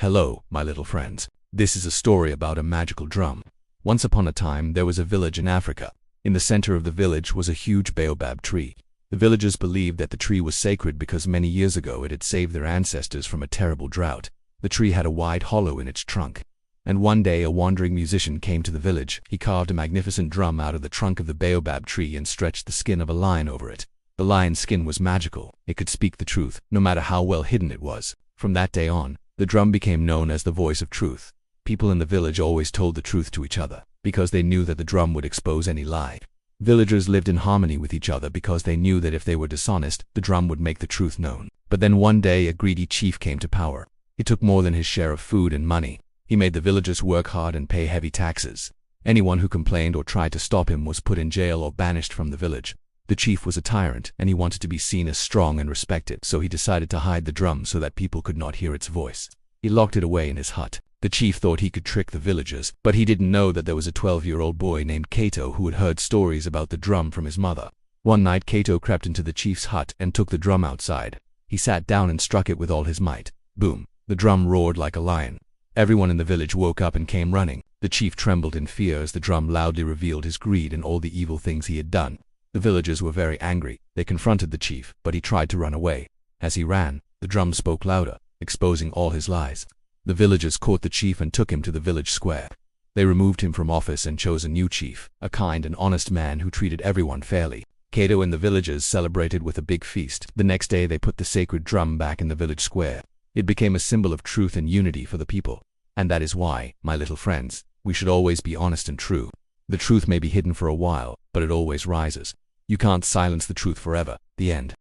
Hello, my little friends. This is a story about a magical drum. Once upon a time, there was a village in Africa. In the center of the village was a huge baobab tree. The villagers believed that the tree was sacred because many years ago it had saved their ancestors from a terrible drought. The tree had a wide hollow in its trunk. And one day a wandering musician came to the village. He carved a magnificent drum out of the trunk of the baobab tree and stretched the skin of a lion over it. The lion's skin was magical. It could speak the truth, no matter how well hidden it was. From that day on, the drum became known as the voice of truth. People in the village always told the truth to each other, because they knew that the drum would expose any lie. Villagers lived in harmony with each other because they knew that if they were dishonest, the drum would make the truth known. But then one day a greedy chief came to power. He took more than his share of food and money. He made the villagers work hard and pay heavy taxes. Anyone who complained or tried to stop him was put in jail or banished from the village. The chief was a tyrant, and he wanted to be seen as strong and respected, so he decided to hide the drum so that people could not hear its voice. He locked it away in his hut. The chief thought he could trick the villagers, but he didn't know that there was a 12-year-old boy named Kato who had heard stories about the drum from his mother. One night Kato crept into the chief's hut and took the drum outside. He sat down and struck it with all his might. Boom! The drum roared like a lion. Everyone in the village woke up and came running. The chief trembled in fear as the drum loudly revealed his greed and all the evil things he had done. The villagers were very angry. They confronted the chief, but he tried to run away. As he ran, the drum spoke louder, exposing all his lies. The villagers caught the chief and took him to the village square. They removed him from office and chose a new chief, a kind and honest man who treated everyone fairly. Kato and the villagers celebrated with a big feast. The next day they put the sacred drum back in the village square. It became a symbol of truth and unity for the people. And that is why, my little friends, we should always be honest and true. The truth may be hidden for a while, but it always rises. You can't silence the truth forever. The end.